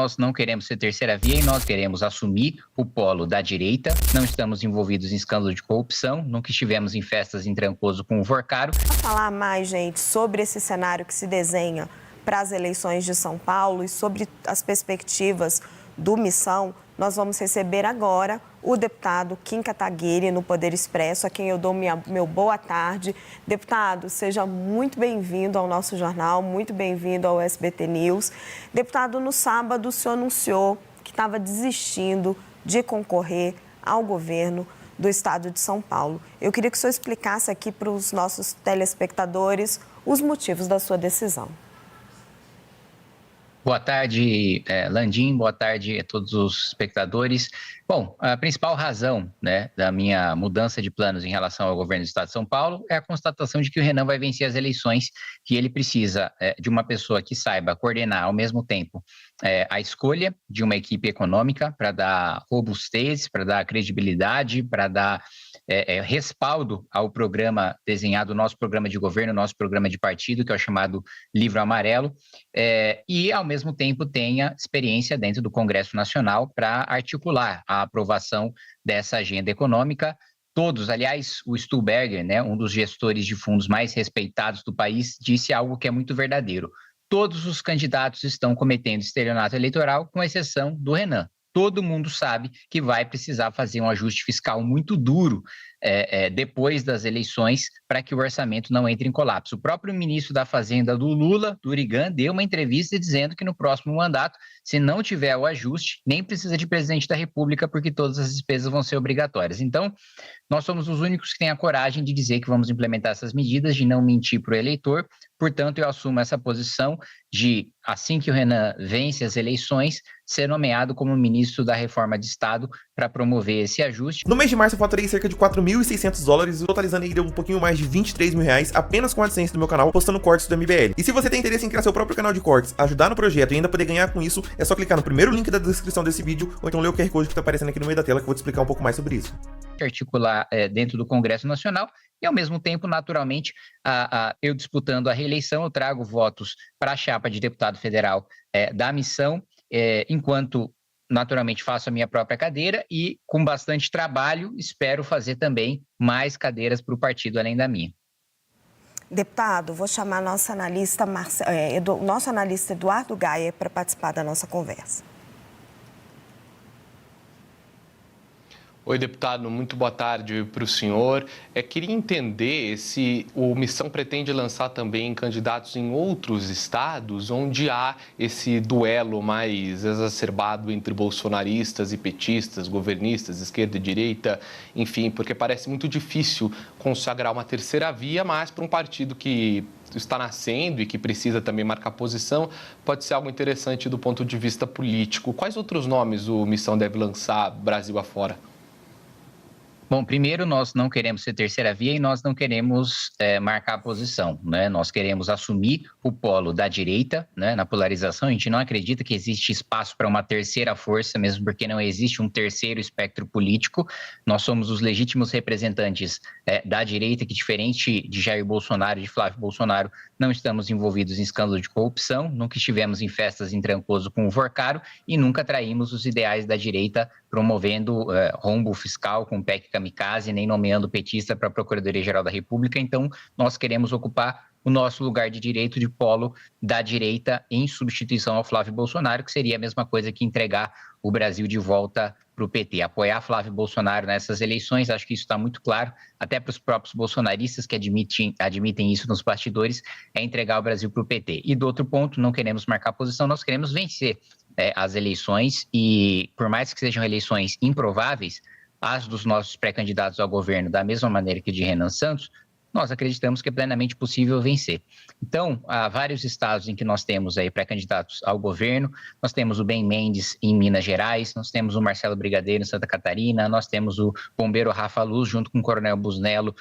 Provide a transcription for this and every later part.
Nós não queremos ser terceira via e nós queremos assumir o polo da direita. Não estamos envolvidos em escândalo de corrupção, nunca estivemos em festas em Trancoso com o Vorcaro. Para falar mais, gente, sobre esse cenário que se desenha para as eleições de São Paulo e sobre as perspectivas do Missão, nós vamos receber agora o deputado Kim Kataguiri no Poder Expresso, a quem eu dou meu boa tarde. Deputado, seja muito bem-vindo ao nosso jornal, muito bem-vindo ao SBT News. Deputado, no sábado o senhor anunciou que estava desistindo de concorrer ao governo do estado de São Paulo. Eu queria que o senhor explicasse aqui para os nossos telespectadores os motivos da sua decisão. Boa tarde, Landim, boa tarde a todos os espectadores. Bom, a principal razão, da minha mudança de planos em relação ao governo do estado de São Paulo é a constatação de que o Renan vai vencer as eleições, que ele precisa de uma pessoa que saiba coordenar ao mesmo tempo a escolha de uma equipe econômica para dar robustez, para dar credibilidade, para dar respaldo ao programa desenhado, nosso programa de governo, nosso programa de partido, que é o chamado Livro Amarelo, e ao mesmo tempo tenha experiência dentro do Congresso Nacional para articular a aprovação dessa agenda econômica. Todos, aliás, o Stuhlberger, um dos gestores de fundos mais respeitados do país, disse algo que é muito verdadeiro. Todos os candidatos estão cometendo estelionato eleitoral, com exceção do Renan. Todo mundo sabe que vai precisar fazer um ajuste fiscal muito duro depois das eleições para que o orçamento não entre em colapso. O próprio ministro da Fazenda do Lula, Durigan, deu uma entrevista dizendo que no próximo mandato, se não tiver o ajuste, nem precisa de presidente da República, porque todas as despesas vão ser obrigatórias. Então, nós somos os únicos que têm a coragem de dizer que vamos implementar essas medidas, de não mentir para o eleitor. Portanto, eu assumo essa posição de, assim que o Renan vence as eleições, ser nomeado como ministro da Reforma de Estado para promover esse ajuste. No mês de março eu faturei cerca de $4.600, totalizando aí um pouquinho mais de R$23 mil apenas com a AdSense do meu canal, postando cortes do MBL. E se você tem interesse em criar seu próprio canal de cortes, ajudar no projeto e ainda poder ganhar com isso, é só clicar no primeiro link da descrição desse vídeo ou então ler o QR Code que está aparecendo aqui no meio da tela que eu vou te explicar um pouco mais sobre isso. Articular dentro do Congresso Nacional e, ao mesmo tempo, naturalmente, eu disputando a reeleição, eu trago votos para a chapa de deputado federal da Missão, enquanto, naturalmente, faço a minha própria cadeira e, com bastante trabalho, espero fazer também mais cadeiras para o partido além da minha. Deputado, vou chamar nosso analista Eduardo Gaia para participar da nossa conversa. Oi, deputado, muito boa tarde para o senhor. Queria entender se o Missão pretende lançar também candidatos em outros estados onde há esse duelo mais exacerbado entre bolsonaristas e petistas, governistas, esquerda e direita, enfim, porque parece muito difícil consagrar uma terceira via, mas para um partido que está nascendo e que precisa também marcar posição, pode ser algo interessante do ponto de vista político. Quais outros nomes o Missão deve lançar Brasil afora? Bom, primeiro, nós não queremos ser terceira via e nós não queremos marcar a posição, Nós queremos assumir o polo da direita, na polarização. A gente não acredita que existe espaço para uma terceira força, mesmo porque não existe um terceiro espectro político. Nós somos os legítimos representantes da direita, que, diferente de Jair Bolsonaro e de Flávio Bolsonaro, não estamos envolvidos em escândalo de corrupção, nunca estivemos em festas em Trancoso com o Vorcaro e nunca traímos os ideais da direita, promovendo rombo fiscal com PEC kamikaze, nem nomeando petista para a Procuradoria-Geral da República. Então, nós queremos ocupar o nosso lugar de direito de polo da direita em substituição ao Flávio Bolsonaro, que seria a mesma coisa que entregar o Brasil de volta para o PT. Apoiar Flávio Bolsonaro nessas eleições, acho que isso está muito claro, até para os próprios bolsonaristas que admitem isso nos bastidores, é entregar o Brasil para o PT. E do outro ponto, não queremos marcar posição, nós queremos vencer as eleições e, por mais que sejam eleições improváveis, as dos nossos pré-candidatos ao governo, da mesma maneira que de Renan Santos, nós acreditamos que é plenamente possível vencer. Então, há vários estados em que nós temos aí pré-candidatos ao governo, nós temos o Ben Mendes em Minas Gerais, nós temos o Marcelo Brigadeiro em Santa Catarina, nós temos o bombeiro Rafa Luz junto com o Coronel Busnello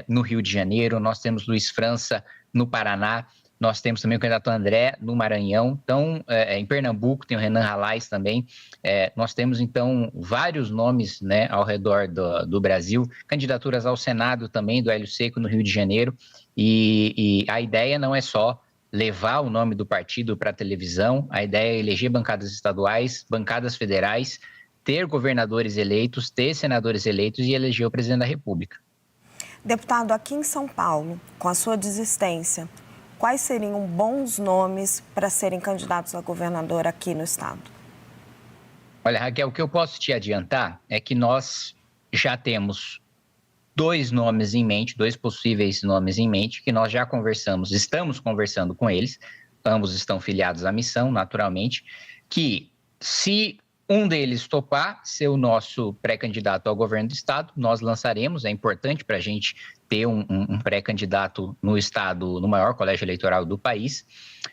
no Rio de Janeiro, nós temos Luiz França no Paraná, nós temos também o candidato André no Maranhão, então em Pernambuco tem o Renan Ralais também, nós temos então vários nomes ao redor do Brasil, candidaturas ao Senado também do Hélio Seco no Rio de Janeiro, e a ideia não é só levar o nome do partido para a televisão, a ideia é eleger bancadas estaduais, bancadas federais, ter governadores eleitos, ter senadores eleitos e eleger o presidente da República. Deputado, aqui em São Paulo, com a sua desistência, quais seriam bons nomes para serem candidatos a governador aqui no estado? Olha, Raquel, o que eu posso te adiantar é que nós já temos dois nomes em mente, dois possíveis nomes em mente, que nós já conversamos, estamos conversando com eles, ambos estão filiados à missão, naturalmente, que se um deles topar ser o nosso pré-candidato ao governo do estado, nós lançaremos, é importante para a gente ter um pré-candidato no estado, no maior colégio eleitoral do país,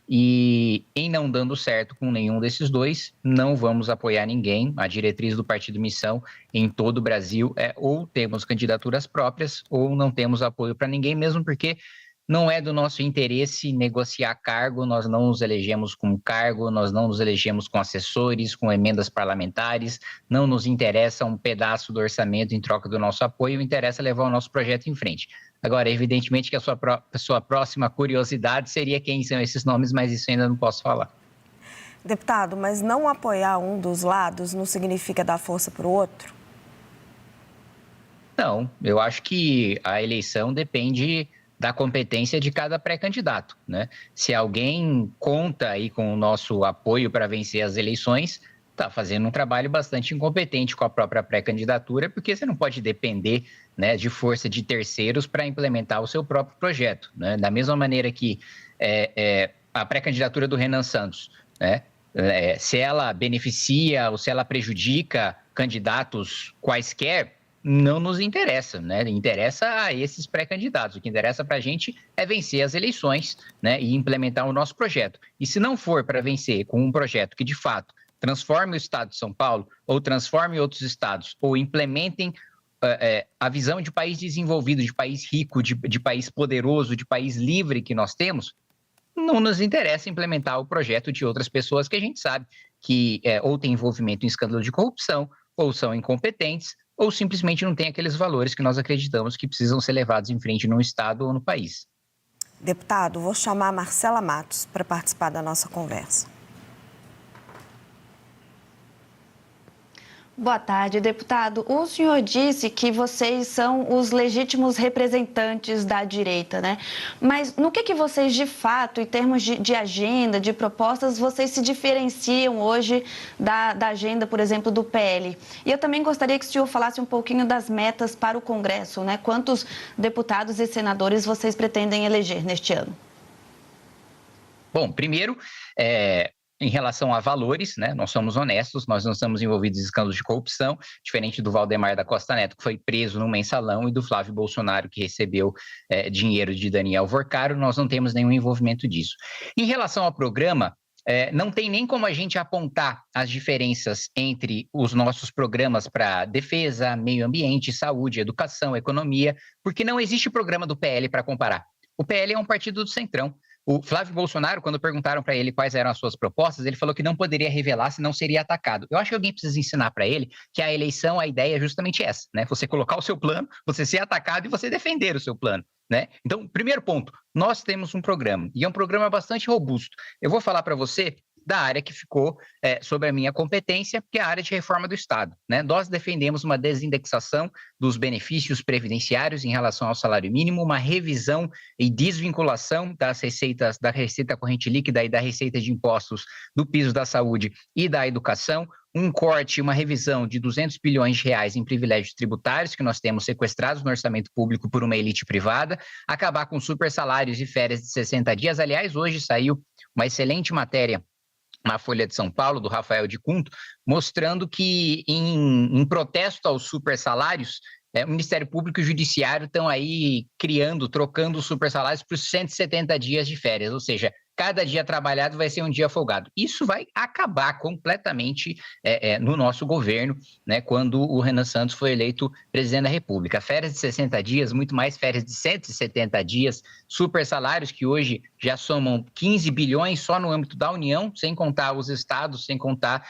e em não dando certo com nenhum desses dois, não vamos apoiar ninguém. A diretriz do Partido Missão em todo o Brasil é ou temos candidaturas próprias ou não temos apoio para ninguém, mesmo porque não é do nosso interesse negociar cargo, nós não nos elegemos com cargo, nós não nos elegemos com assessores, com emendas parlamentares, não nos interessa um pedaço do orçamento em troca do nosso apoio, interessa levar o nosso projeto em frente. Agora, evidentemente que a sua próxima curiosidade seria quem são esses nomes, mas isso ainda não posso falar. Deputado, mas não apoiar um dos lados não significa dar força para o outro? Não, eu acho que a eleição depende da competência de cada pré-candidato, né? Se alguém conta aí com o nosso apoio para vencer as eleições, está fazendo um trabalho bastante incompetente com a própria pré-candidatura, porque você não pode depender, né, de força de terceiros para implementar o seu próprio projeto, né? Da mesma maneira que a pré-candidatura do Renan Santos, né? Se ela beneficia ou se ela prejudica candidatos quaisquer, não nos interessa, né? Interessa a esses pré-candidatos. O que interessa para a gente é vencer as eleições, né, e implementar o nosso projeto. E se não for para vencer com um projeto que, de fato, transforme o estado de São Paulo ou transforme outros estados ou implementem a visão de país desenvolvido, de país rico, de país poderoso, de país livre que nós temos, não nos interessa implementar o projeto de outras pessoas que a gente sabe que ou tem envolvimento em escândalo de corrupção, ou são incompetentes, ou simplesmente não tem aqueles valores que nós acreditamos que precisam ser levados em frente no estado ou no país. Deputado, vou chamar a Marcela Matos para participar da nossa conversa. Boa tarde, deputado. O senhor disse que vocês são os legítimos representantes da direita, né? Mas no que vocês, de fato, em termos de agenda, de propostas, vocês se diferenciam hoje da agenda, por exemplo, do PL? E eu também gostaria que o senhor falasse um pouquinho das metas para o Congresso, né? Quantos deputados e senadores vocês pretendem eleger neste ano? Bom, primeiro, em relação a valores, né, nós somos honestos, nós não estamos envolvidos em escândalos de corrupção, diferente do Valdemar da Costa Neto, que foi preso no mensalão, e do Flávio Bolsonaro, que recebeu dinheiro de Daniel Vorcaro, nós não temos nenhum envolvimento disso. Em relação ao programa, não tem nem como a gente apontar as diferenças entre os nossos programas para defesa, meio ambiente, saúde, educação, economia, porque não existe programa do PL para comparar. O PL é um partido do Centrão. O Flávio Bolsonaro, quando perguntaram para ele quais eram as suas propostas, ele falou que não poderia revelar, senão seria atacado. Eu acho que alguém precisa ensinar para ele que a eleição, a ideia é justamente essa, né? Você colocar o seu plano, você ser atacado e você defender o seu plano, né? Então, primeiro ponto, nós temos um programa, e é um programa bastante robusto. Eu vou falar para você da área que ficou sobre a minha competência, que é a área de reforma do Estado, né? Nós defendemos uma desindexação dos benefícios previdenciários em relação ao salário mínimo, uma revisão e desvinculação das receitas, da receita corrente líquida e da receita de impostos do piso da saúde e da educação, um corte, uma revisão de 200 bilhões de reais em privilégios tributários que nós temos sequestrados no orçamento público por uma elite privada, acabar com super salários e férias de 60 dias. Aliás, hoje saiu uma excelente matéria na Folha de São Paulo, do Rafael de Cunto, mostrando que em protesto aos super salários, o Ministério Público e o Judiciário estão aí trocando os super salários para os 170 dias de férias, ou seja, cada dia trabalhado vai ser um dia folgado. Isso vai acabar completamente no nosso governo, né, quando o Renan Santos foi eleito presidente da República. Férias de 60 dias, muito mais férias de 170 dias, super salários que hoje já somam 15 bilhões só no âmbito da União, sem contar os estados, sem contar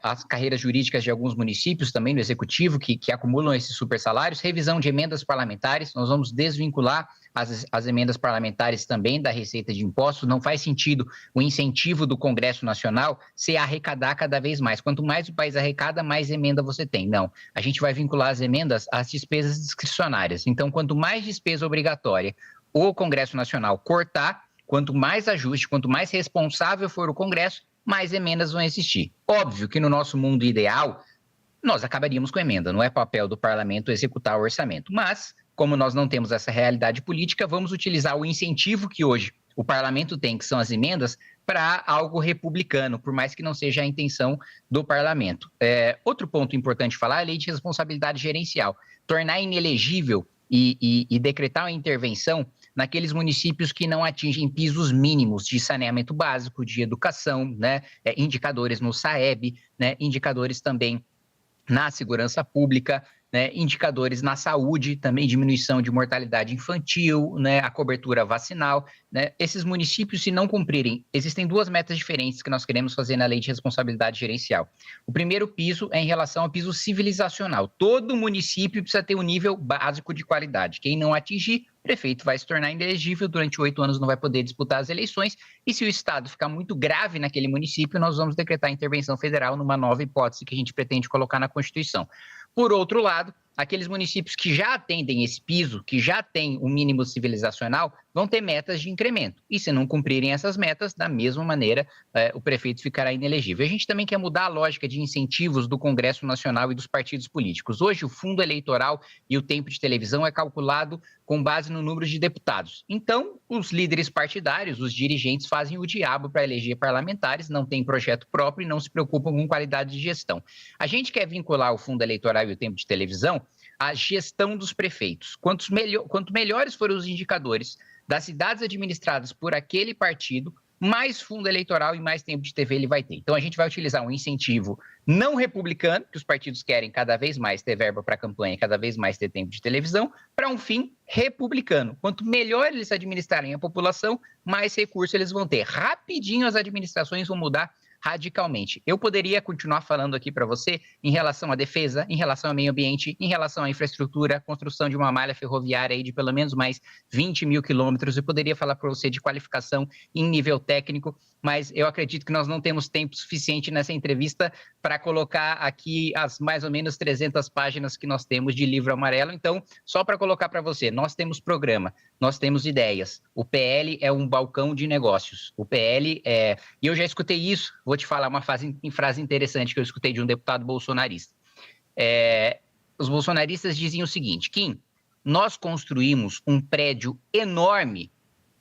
as carreiras jurídicas de alguns municípios, também do Executivo, que acumulam esses super salários. Revisão de emendas parlamentares, nós vamos desvincular as emendas parlamentares também da receita de impostos. Não faz faz sentido o incentivo do Congresso Nacional ser arrecadar cada vez mais. Quanto mais o país arrecada, mais emenda você tem. Não, a gente vai vincular as emendas às despesas discricionárias. Então, quanto mais despesa obrigatória o Congresso Nacional cortar, quanto mais ajuste, quanto mais responsável for o Congresso, mais emendas vão existir. Óbvio que no nosso mundo ideal, nós acabaríamos com emenda, não é papel do parlamento executar o orçamento. Mas, como nós não temos essa realidade política, vamos utilizar o incentivo que hoje o parlamento tem, que são as emendas, para algo republicano, por mais que não seja a intenção do parlamento. Outro ponto importante falar é a lei de responsabilidade gerencial. Tornar inelegível e decretar uma intervenção naqueles municípios que não atingem pisos mínimos de saneamento básico, de educação, né? Indicadores no SAEB, né? Indicadores também na segurança pública, né? Indicadores na saúde, também diminuição de mortalidade infantil, né? A cobertura vacinal, né? Esses municípios, se não cumprirem, existem duas metas diferentes que nós queremos fazer na lei de responsabilidade gerencial. O primeiro piso é em relação ao piso civilizacional. Todo município precisa ter um nível básico de qualidade. Quem não atingir, o prefeito vai se tornar inelegível, durante 8 anos não vai poder disputar as eleições, e se o estado ficar muito grave naquele município, nós vamos decretar intervenção federal numa nova hipótese que a gente pretende colocar na Constituição. Por outro lado, aqueles municípios que já atendem esse piso, que já têm um mínimo civilizacional, vão ter metas de incremento. E se não cumprirem essas metas, da mesma maneira, o prefeito ficará inelegível. A gente também quer mudar a lógica de incentivos do Congresso Nacional e dos partidos políticos. Hoje, o fundo eleitoral e o tempo de televisão é calculado com base no número de deputados. Então, os líderes partidários, os dirigentes, fazem o diabo para eleger parlamentares, não têm projeto próprio e não se preocupam com qualidade de gestão. A gente quer vincular o fundo eleitoral e o tempo de televisão à gestão dos prefeitos. Quanto melhores forem os indicadores das cidades administradas por aquele partido, mais fundo eleitoral e mais tempo de TV ele vai ter. Então, a gente vai utilizar um incentivo não republicano, que os partidos querem cada vez mais ter verba para campanha, cada vez mais ter tempo de televisão, para um fim republicano. Quanto melhor eles administrarem a população, mais recursos eles vão ter. Rapidinho as administrações vão mudar radicalmente. Eu poderia continuar falando aqui para você em relação à defesa, em relação ao meio ambiente, em relação à infraestrutura, construção de uma malha ferroviária aí de pelo menos mais 20 mil quilômetros. Eu poderia falar para você de qualificação em nível técnico, mas eu acredito que nós não temos tempo suficiente nessa entrevista para colocar aqui as mais ou menos 300 páginas que nós temos de livro amarelo. Então, só para colocar para você, nós temos programa, nós temos ideias. O PL é um balcão de negócios. O PL é... E eu já escutei isso, vou te falar uma frase interessante que eu escutei de um deputado bolsonarista. Os bolsonaristas diziam o seguinte: Kim, nós construímos um prédio enorme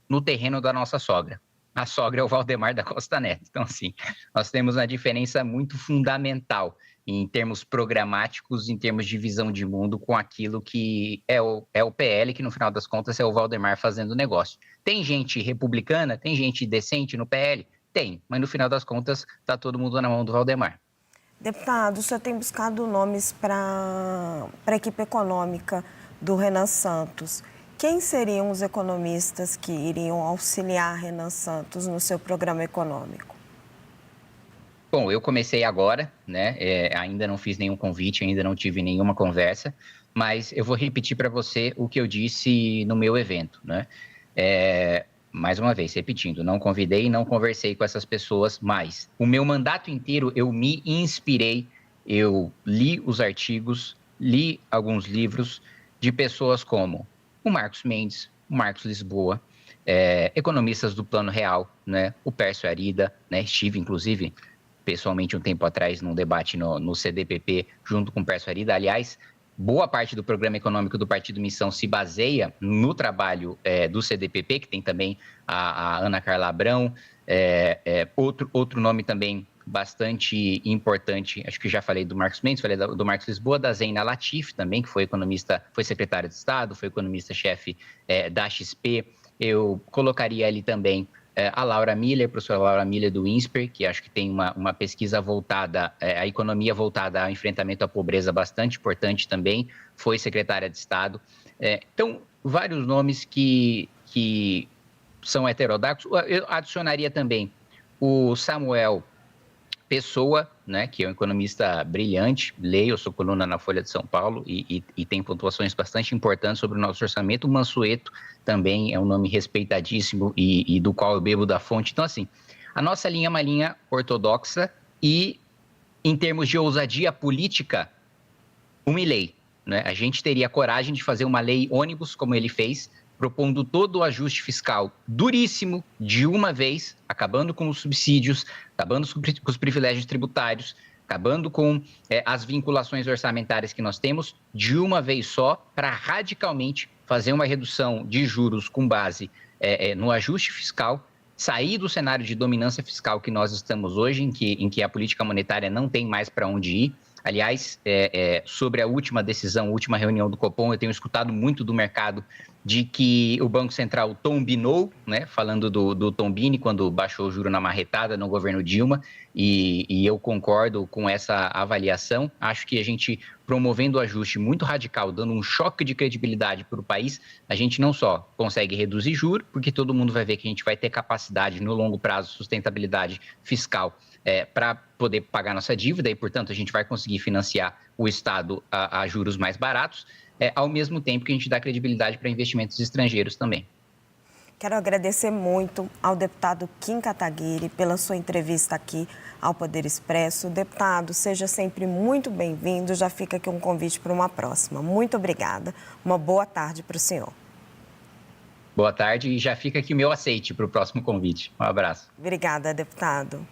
no terreno da nossa sogra. A sogra é o Valdemar da Costa Neto. Então, assim, nós temos uma diferença muito fundamental em termos programáticos, em termos de visão de mundo, com aquilo que é o PL, que no final das contas é o Valdemar fazendo negócio. Tem gente republicana, tem gente decente no PL? Tem, mas no final das contas está todo mundo na mão do Valdemar. Deputado, o senhor tem buscado nomes para a equipe econômica do Renan Santos. Quem seriam os economistas que iriam auxiliar Renan Santos no seu programa econômico? Bom, eu comecei agora, né? Ainda não fiz nenhum convite, ainda não tive nenhuma conversa, mas eu vou repetir para você o que eu disse no meu evento, né? Mais uma vez, repetindo, não convidei e não conversei com essas pessoas mais. O meu mandato inteiro eu me inspirei, eu li os artigos, li alguns livros de pessoas como o Marcos Mendes, o Marcos Lisboa, economistas do Plano Real, né? O Pércio Arida, né? Estive, inclusive, pessoalmente um tempo atrás num debate no CDPP junto com o Pércio Arida. Aliás, boa parte do programa econômico do Partido Missão se baseia no trabalho do CDPP, que tem também a Ana Carla Abrão, outro nome também bastante importante, acho que já falei do Marcos Mendes, falei do Marcos Lisboa, da Zeina Latif também, que foi economista, foi secretária de Estado, foi economista-chefe da XP. Eu colocaria ali também a Laura Miller, professora Laura Miller do INSPER, que acho que tem uma pesquisa voltada, a economia voltada ao enfrentamento à pobreza bastante importante também, foi secretária de Estado. Então, vários nomes que são heterodoxos. Eu adicionaria também o Samuel Pessoa, né, que é um economista brilhante, leio sua coluna na Folha de São Paulo e tem pontuações bastante importantes sobre o nosso orçamento. O Mansueto também é um nome respeitadíssimo e do qual eu bebo da fonte. Então, assim, a nossa linha é uma linha ortodoxa e, em termos de ousadia política, o Milei, né? A gente teria coragem de fazer uma lei ônibus, como ele fez, propondo todo o ajuste fiscal duríssimo de uma vez, acabando com os subsídios, acabando com os privilégios tributários, acabando com as vinculações orçamentárias que nós temos, de uma vez só, para radicalmente fazer uma redução de juros com base no ajuste fiscal, sair do cenário de dominância fiscal que nós estamos hoje, em que a política monetária não tem mais para onde ir. Aliás, sobre a última decisão, a última reunião do Copom, eu tenho escutado muito do mercado de que o Banco Central tombinou, né, falando do Tombini, quando baixou o juro na marretada no governo Dilma, e eu concordo com essa avaliação. Acho que a gente, promovendo o ajuste muito radical, dando um choque de credibilidade para o país, a gente não só consegue reduzir juros, porque todo mundo vai ver que a gente vai ter capacidade no longo prazo, sustentabilidade fiscal, para poder pagar nossa dívida e, portanto, a gente vai conseguir financiar o Estado a juros mais baratos, ao mesmo tempo que a gente dá credibilidade para investimentos estrangeiros também. Quero agradecer muito ao deputado Kim Kataguiri pela sua entrevista aqui ao Poder Expresso. Deputado, seja sempre muito bem-vindo. Já fica aqui um convite para uma próxima. Muito obrigada. Uma boa tarde para o senhor. Boa tarde e já fica aqui o meu aceite para o próximo convite. Um abraço. Obrigada, deputado.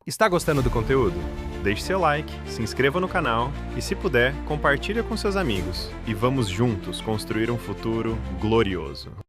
Está gostando do conteúdo? Deixe seu like, se inscreva no canal e, se puder, compartilhe com seus amigos. E vamos juntos construir um futuro glorioso.